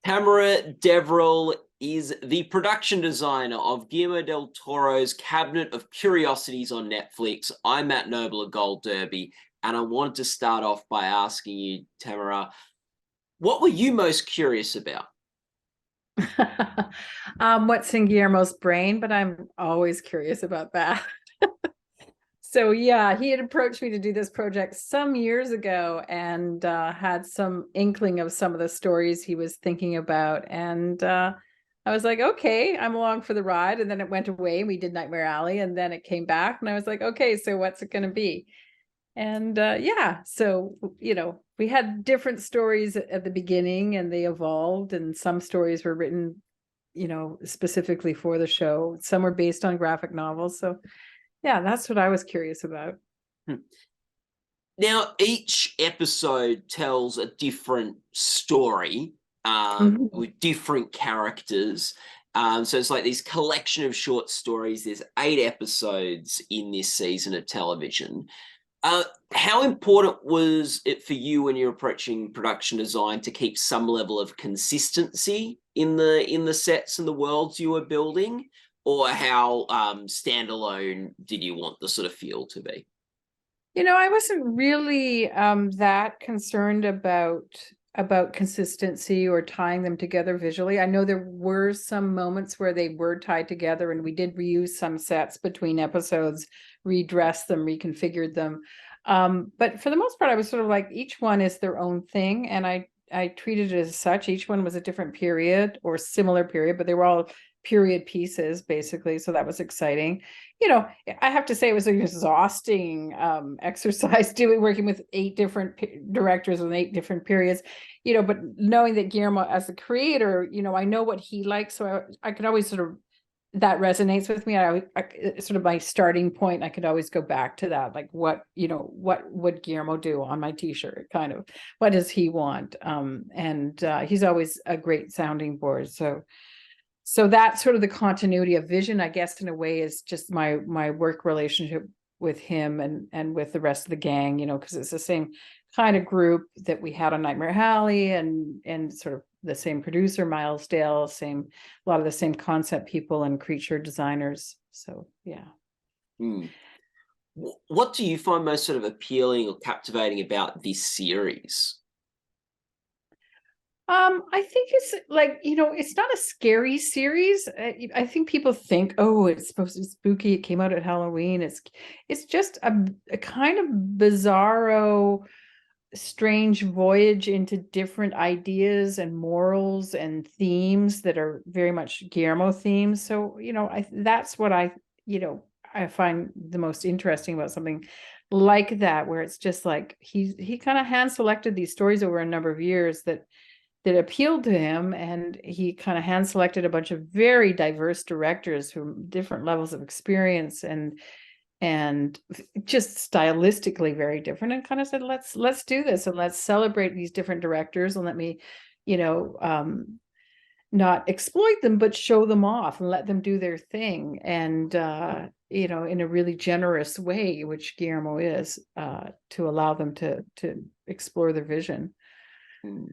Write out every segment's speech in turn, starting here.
Tamara Deverell is the production designer of Guillermo del Toro's Cabinet of Curiosities on Netflix. I'm Matt Noble of Gold Derby, and I wanted to start off by asking you, Tamara, what were you most curious about? What's in Guillermo's brain, but I'm always curious about that. So yeah, he had approached me to do this project some years ago and had some inkling of some of the stories he was thinking about. And I was like, okay, I'm along for the ride. And then it went away and we did Nightmare Alley, and then it came back and I was like, okay, so what's it going to be? And yeah, so we had different stories at the beginning and they evolved, and some stories were written specifically for the show. Some were based on graphic novels. So yeah, that's what I was curious about. Now, each episode tells a different story Mhm. with different characters. So it's like this collection of short stories. There's 8 episodes in this season of television. Uh, how important was it for you when you're approaching production design to keep some level of consistency in the sets and the worlds you were building, or how standalone did you want the sort of feel to be? I wasn't really that concerned about consistency or tying them together visually. I know there were some moments where they were tied together, and we did reuse some sets between episodes, redress them, reconfigured them. But for the most part, I was sort of like, each one is their own thing, and I treated it as such. Each one was a different period or similar period, but they were all period pieces basically. So that was exciting. I have to say it was an exhausting exercise working with 8 different directors with 8 different periods, but knowing that Guillermo as a creator, I know what he likes. So I could always sort of, that resonates with me. I sort of my starting point. I could always go back to that. Like what would Guillermo do on my t-shirt? Kind of, what does he want? And he's always a great sounding board. So that's sort of the continuity of vision, I guess, in a way, is just my work relationship with him and with the rest of the gang, because it's the same kind of group that we had on Nightmare Alley, and sort of the same producer, Miles Dale, a lot of the same concept people and creature designers. So yeah. Hmm. What do you find most sort of appealing or captivating about this series? I think it's like, it's not a scary series. I think people think, oh, it's supposed to be spooky. It came out at Halloween. It's just a kind of bizarro, strange voyage into different ideas and morals and themes that are very much Guillermo themes. So, that's what I find the most interesting about something like that, where it's just like he kind of hand selected these stories over a number of years that appealed to him, and he kind of hand selected a bunch of very diverse directors from different levels of experience and just stylistically very different, and kind of said, let's do this, and let's celebrate these different directors, and let me you know not exploit them, but show them off and let them do their thing, and in a really generous way, which Guillermo is, to allow them to explore their vision. Hmm.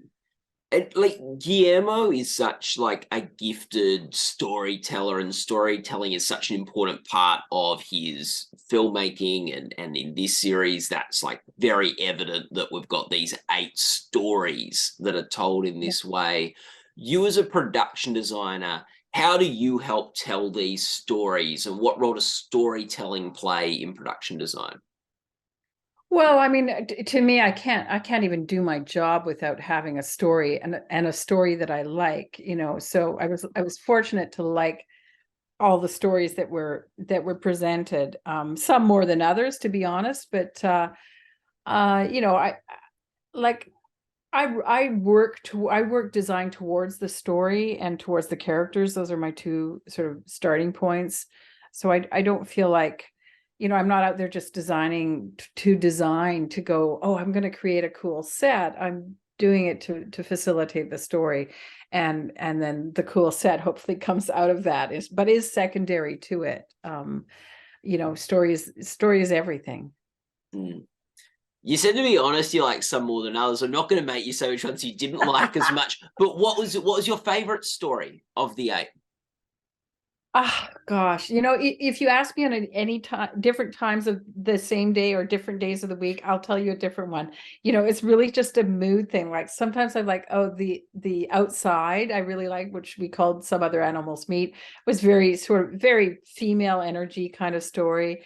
And like Guillermo is such like a gifted storyteller, and storytelling is such an important part of his filmmaking, and in this series that's like very evident that we've got these 8 stories that are told in this way. You as a production designer, how do you help tell these stories, and what role does storytelling play in production design? Well, I mean, to me, I can't even do my job without having a story, and a story that I like, So I was fortunate to like all the stories that were presented, some more than others, to be honest. But I like I work design towards the story and towards the characters. Those are my two sort of starting points. So I don't feel like, I'm not out there just designing to design to go, oh, I'm going to create a cool set. I'm doing it to facilitate the story. And then the cool set hopefully comes out of that, is secondary to it. Story is everything. Mm. You said, to be honest, you like some more than others. I'm not going to make you say which ones you didn't like as much. But what was your favorite story of the 8? Oh gosh, if you ask me on any time, different times of the same day or different days of the week, I'll tell you a different one. It's really just a mood thing. Like sometimes I like, the outside I really like, which we called Some Other Animals Meet, was very sort of very female energy kind of story.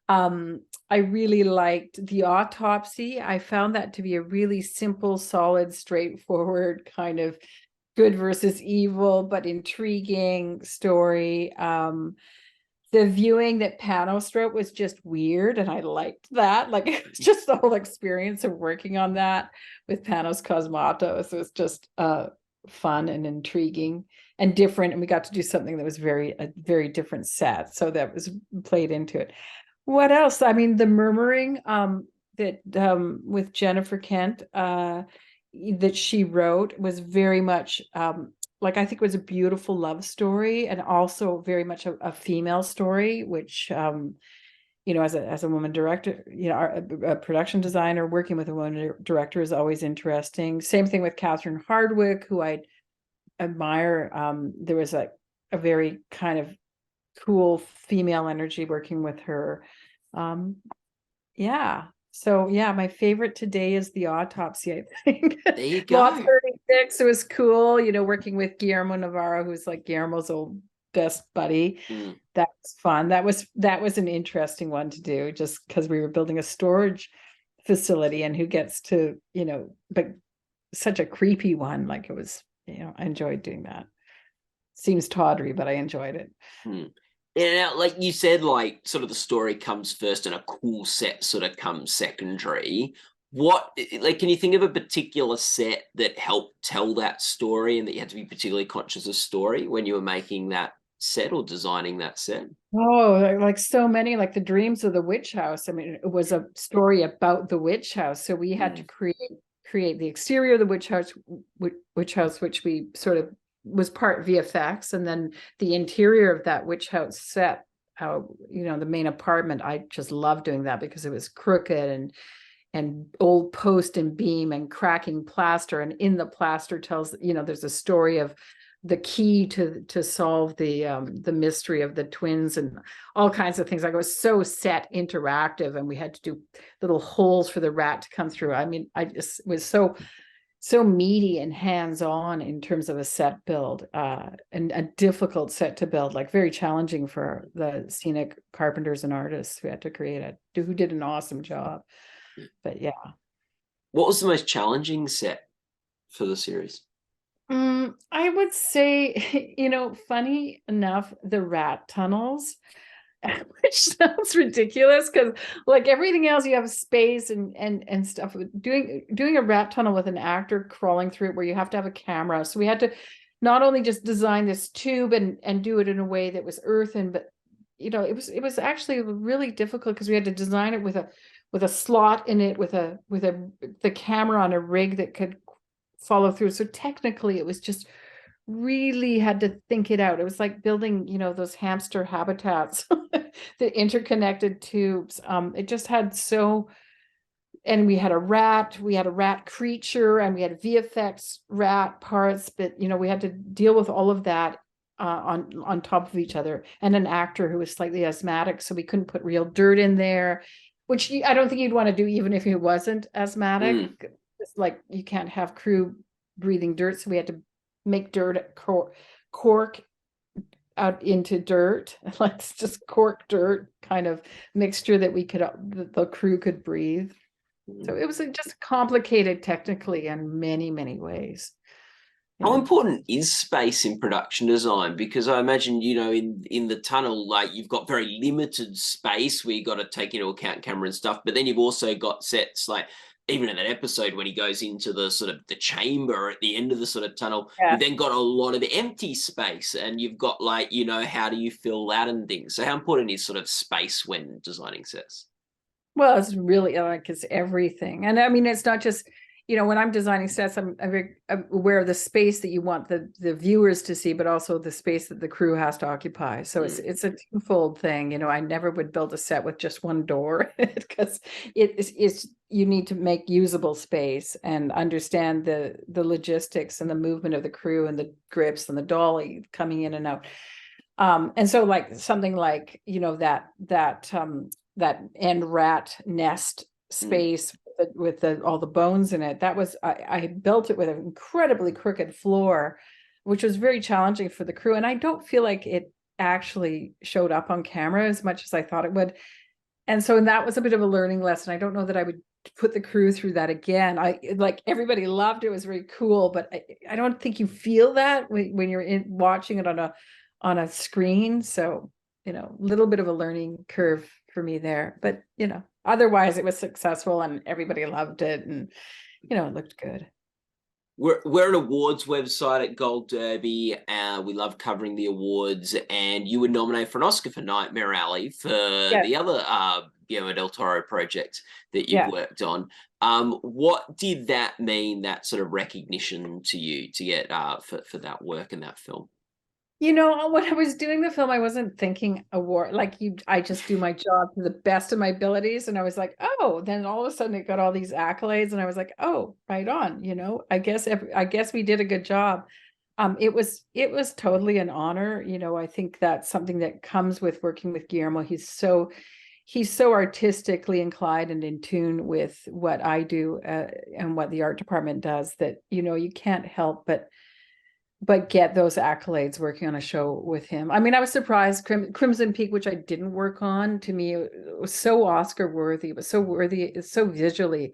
I really liked The Autopsy. I found that to be a really simple, solid, straightforward kind of good versus evil, but intriguing story. The viewing that Panos wrote was just weird, and I liked that. Like it was just the whole experience of working on that with Panos Cosmatos. It was just fun and intriguing and different. And we got to do something that was a very different set. So that was played into it. What else? I mean, The Murmuring, that with Jennifer Kent, that she wrote was very much like, I think it was a beautiful love story, and also very much a female story, which as a woman director, a production designer, working with a woman director is always interesting. Same thing with Catherine Hardwicke, who I admire. There was a very kind of cool female energy working with her. Yeah. So yeah, my favorite today is The Autopsy, I think. There you go. Lot 36, it was cool, working with Guillermo Navarro, who's like Guillermo's old best buddy. That was fun. That was an interesting one to do, just because we were building a storage facility, and who gets to, but such a creepy one. Like it was, I enjoyed doing that. Seems tawdry, but I enjoyed it. And like you said, like sort of the story comes first and a cool set sort of comes secondary. Can you think of a particular set that helped tell that story and that you had to be particularly conscious of story when you were making that set or designing that set? Oh, like so many, like The Dreams of the Witch House. I mean, it was a story about the witch house. So we had to create the exterior of the witch house, which we sort of was part VFX, and then the interior of that witch house set, the main apartment. I just loved doing that because it was crooked and old post and beam and cracking plaster, and in the plaster tells, there's a story of the key to solve the mystery of the twins and all kinds of things. Like it was so set interactive, and we had to do little holes for the rat to come through. I mean, I just was so meaty and hands-on in terms of a set build, and a difficult set to build, like very challenging for the scenic carpenters and artists who had to create it, who did an awesome job. But yeah. What was the most challenging set for the series? I would say, funny enough, the rat tunnels, which sounds ridiculous because like everything else, you have space and stuff. Doing a rat tunnel with an actor crawling through it, where you have to have a camera. So we had to not only just design this tube and do it in a way that was earthen, but it was actually really difficult because we had to design it with a slot in it, with the camera on a rig that could follow through. So technically it was just really had to think it out. It was like building, those hamster habitats, the interconnected tubes. It just had and we had a rat creature, and we had VFX rat parts, but we had to deal with all of that on top of each other, and an actor who was slightly asthmatic, so we couldn't put real dirt in there, which I don't think you'd want to do even if he wasn't asthmatic. It's like you can't have crew breathing dirt, so we had to make dirt cork out into dirt. Let's just cork dirt kind of mixture that the crew could breathe. So it was just complicated technically in many, many ways. How important is space in production design? Because I imagine, in the tunnel, like you've got very limited space where you got to take into account camera and stuff, but then you've also got sets like, even in that episode when he goes into the sort of the chamber at the end of the sort of tunnel, you've then got a lot of empty space, and you've got like, how do you fill that and things? So how important is sort of space when designing sets? Well, it's really it's everything. And I mean, it's not just, when I'm designing sets, I'm very aware of the space that you want the viewers to see, but also the space that the crew has to occupy. So it's a twofold thing. I never would build a set with just one door because it's you need to make usable space and understand the logistics and the movement of the crew and the grips and the dolly coming in and out. And so like something like, that end rat nest space with all the bones in it, that was, I built it with an incredibly crooked floor, which was very challenging for the crew. And I don't feel like it actually showed up on camera as much as I thought it would. And so that was a bit of a learning lesson. I don't know that I would put the crew through that again. Like everybody loved it. It was very cool, but I don't think you feel that when you're watching it on a screen. So, a little bit of a learning curve for me there, but otherwise it was successful and everybody loved it, and it looked good. We're an awards website at Gold Derby. We love covering the awards, and you were nominated for an Oscar for Nightmare Alley for the other Guillermo del Toro project that you've worked on. What did that mean, that sort of recognition to you to get for that work in that film? When I was doing the film, I wasn't thinking award, I just do my job to the best of my abilities. And I was like, oh, then all of a sudden it got all these accolades. And I was like, oh, right on, I guess we did a good job. It was totally an honor. I think that's something that comes with working with Guillermo. He's so artistically inclined and in tune with what I do and what the art department does, that, you can't help but get those accolades working on a show with him. I mean, I was surprised. Crimson Peak, which I didn't work on, to me, it was so Oscar worthy. It was so worthy. It's so visually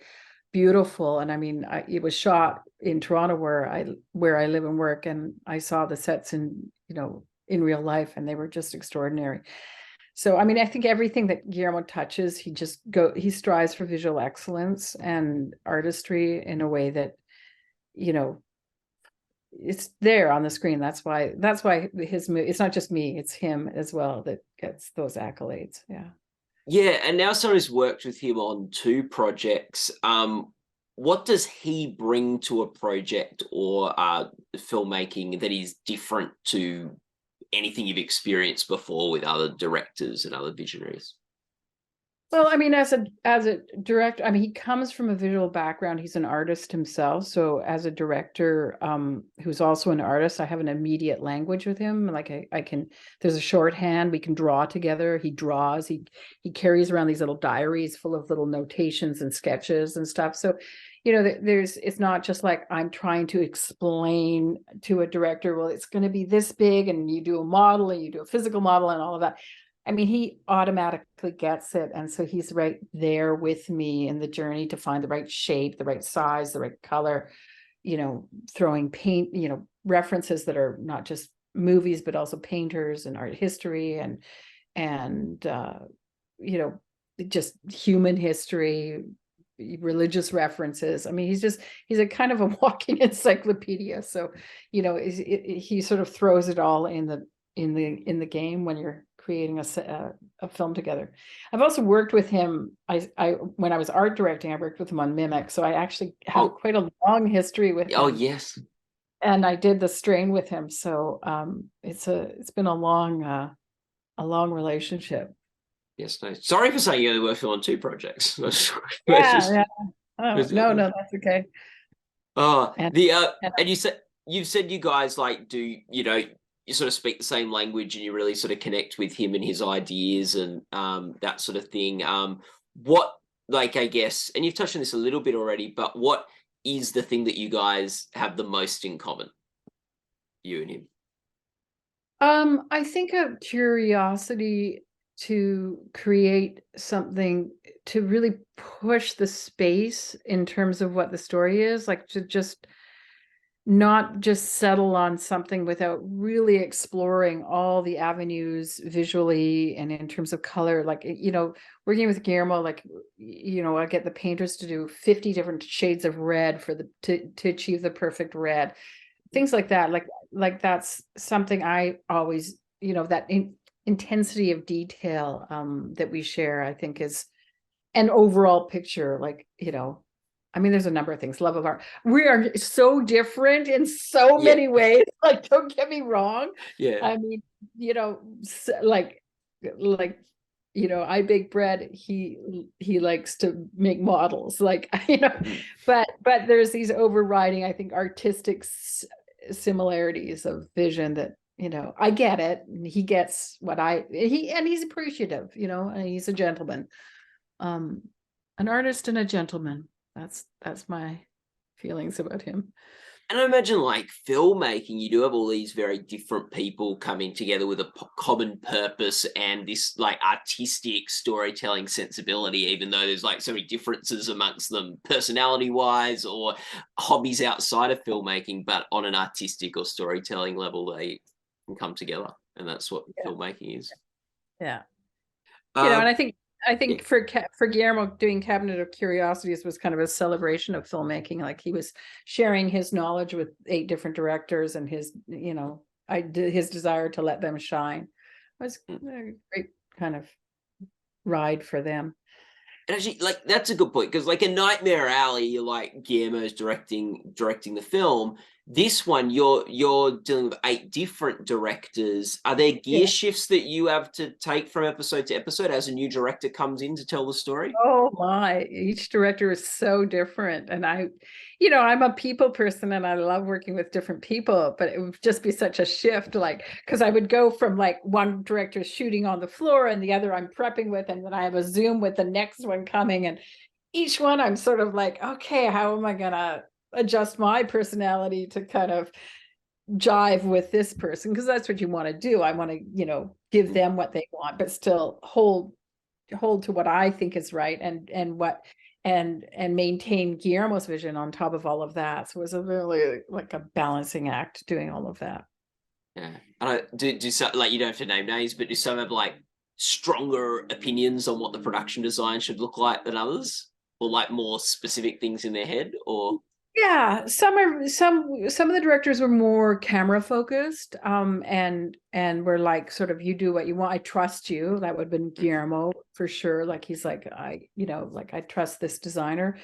beautiful. And I mean, it was shot in Toronto where I live and work, and I saw the sets in real life, and they were just extraordinary. So, I mean, I think everything that Guillermo touches, he strives for visual excellence and artistry in a way that, it's there on the screen. That's why it's not just me, it's him as well that gets those accolades. And now someone's worked with him on 2 projects. What does he bring to a project or filmmaking that is different to anything you've experienced before with other directors and other visionaries? Well, I mean, as a director, I mean, he comes from a visual background. He's an artist himself. So as a director, who's also an artist, I have an immediate language with him. Like I can, there's a shorthand, we can draw together. He draws, he carries around these little diaries full of little notations and sketches and stuff. So, it's not just like I'm trying to explain to a director, well, it's going to be this big, and you do a model and you do a physical model and all of that. I mean, he automatically gets it. And so he's right there with me in the journey to find the right shape, the right size, the right color, throwing paint, references that are not just movies, but also painters and art history and just human history, religious references. I mean, he's a kind of a walking encyclopedia. So, he sort of throws it all in the game when you're creating a film together. I've also worked with him. When I was art directing, I worked with him on Mimic, so I actually have quite a long history with him. Oh yes, and I did the strain with him. So it's been a long relationship. Yes, no. Sorry for saying you only worked on 2 projects. Yeah. Oh, no, that's okay. And you've said you guys do you sort of speak the same language, and you really sort of connect with him and his ideas and that sort of thing. What, I guess, and you've touched on this a little bit already, but what is the thing that you guys have the most in common, you and him? I think a curiosity to create something to really push the space in terms of what the story is, to just not just settle on something without really exploring all the avenues visually and in terms of color. Working with Guillermo, I get the painters to do 50 different shades of red to achieve the perfect red, things like that. Like that's something I always, that intensity of detail that we share, I think, is an overall picture. I mean, there's a number of things. Love of art. We are so different in so many ways. Don't get me wrong. Yeah. I mean, you know, I bake bread, he likes to make models, like, you know, but there's these overriding, I think, artistic similarities of vision that, you know, I get it, and he gets what he's appreciative, you know, and he's a gentleman, an artist and a gentleman. That's my feelings about him. And I imagine, like, filmmaking, you do have all these very different people coming together with a common purpose and this, like, artistic storytelling sensibility, even though there's, like, so many differences amongst them personality-wise or hobbies outside of filmmaking, but on an artistic or storytelling level, they can come together, and that's what filmmaking is. Yeah. You know, and I think yeah. for Guillermo, doing Cabinet of Curiosities was kind of a celebration of filmmaking. Like, he was sharing his knowledge with 8 different directors, and his, you know, his desire to let them shine. It was a great kind of ride for them. And actually, like, that's a good point, because, like, a Nightmare Alley, you're like, Guillermo's directing the film. This one, you're dealing with 8 different directors. Are there gear shifts that you have to take from episode to episode as a new director comes in to tell the story? Oh my, each director is so different. And you know, I'm a people person and I love working with different people, but it would just be such a shift, like, because I would go from, like, one director shooting on the floor and the other I'm prepping with, and then I have a Zoom with the next one coming, and each one I'm sort of like, okay, how am I gonna adjust my personality to kind of jive with this person? Because that's what you want to do. I want to, you know, give them what they want, but still hold to what I think is right, and what and maintain Guillermo's vision on top of all of that. So it was a really, like, a balancing act doing all of that. Yeah. I don't do some, like, you don't have to name names, but do some have, like, stronger opinions on what the production design should look like than others? Or, like, more specific things in their head? Or Yeah, some of the directors were more camera focused, and were like, sort of, you do what you want, I trust you. That would have been Guillermo for sure. Like, he's like, you know, like, I trust this designer,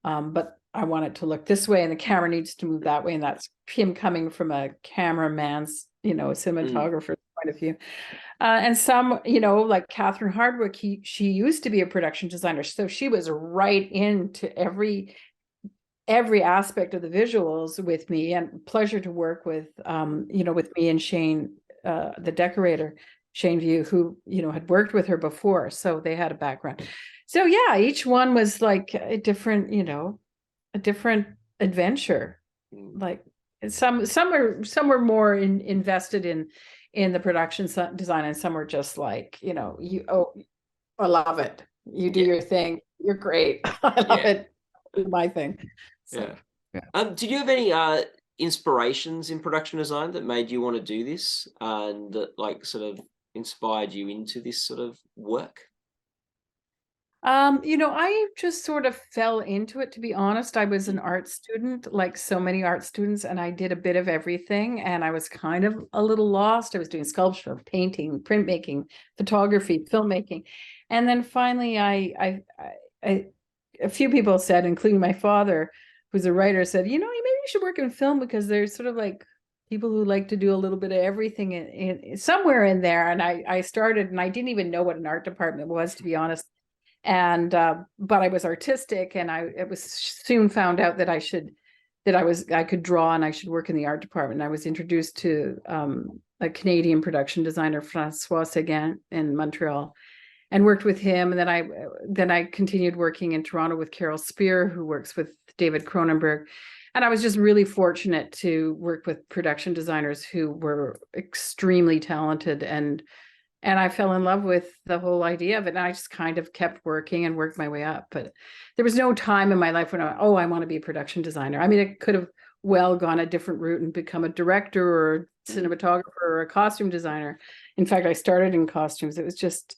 but I want it to look this way, and the camera needs to move that way, and that's him coming from a cameraman's, you know, a cinematographer's point of view. And some, you know, like Catherine Hardwick, she used to be a production designer, so she was right into every aspect of the visuals with me, and pleasure to work with, you know, with me and Shane, the decorator, Shane View, who, you know, had worked with her before, so they had a background. So yeah, each one was like a different, you know, a different adventure. Like, some were more invested in the production design, and some were just like, you know, I love it, you do your thing, you're great, I love it, do my thing. So, did you have any inspirations in production design that made you want to do this, and that, like, sort of inspired you into this sort of work? You know, I just sort of fell into it, to be honest. I was an art student, like so many art students, and I did a bit of everything, and I was kind of a little lost. I was doing sculpture, painting, printmaking, photography, filmmaking. And then finally a few people said, including my father, who's a writer, said, you know, maybe you should work in film, because there's sort of like people who like to do a little bit of everything in somewhere in there. And I started, and I didn't even know what an art department was, to be honest. And but I was artistic, and it was soon found out that I could draw, and I should work in the art department. And I was introduced to a Canadian production designer, Francois Seguin, in Montreal, and worked with him. And then I continued working in Toronto with Carol Spear, who works with David Cronenberg. And I was just really fortunate to work with production designers who were extremely talented, and I fell in love with the whole idea of it. And I just kind of kept working and worked my way up. But there was no time in my life when I want to be a production designer. I mean, it could have well gone a different route and become a director or cinematographer or a costume designer. In fact, I started in costumes. It was just,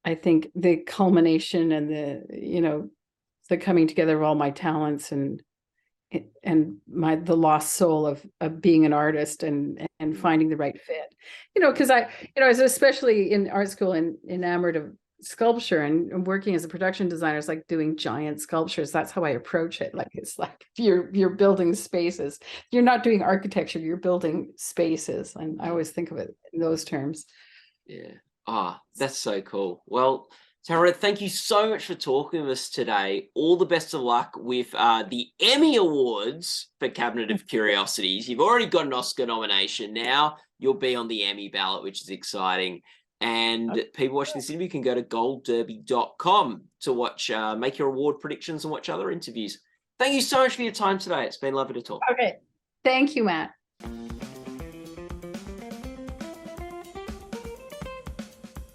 I think, the culmination and the coming together of all my talents and the lost soul of being an artist and finding the right fit, because I was especially in art school and enamored of sculpture, and working as a production designer is like doing giant sculptures. That's how I approach it. Like, it's like you're building spaces. You're not doing architecture, you're building spaces. And I always think of it in those terms. Yeah. Ah, that's so cool. Well, Tamara, thank you so much for talking with us today. All the best of luck with the Emmy Awards for Cabinet of Curiosities. You've already got an Oscar nomination. Now you'll be on the Emmy ballot, which is exciting. And people watching this interview can go to goldderby.com to watch, make your award predictions and watch other interviews. Thank you so much for your time today. It's been lovely to talk. Okay. Thank you, Matt.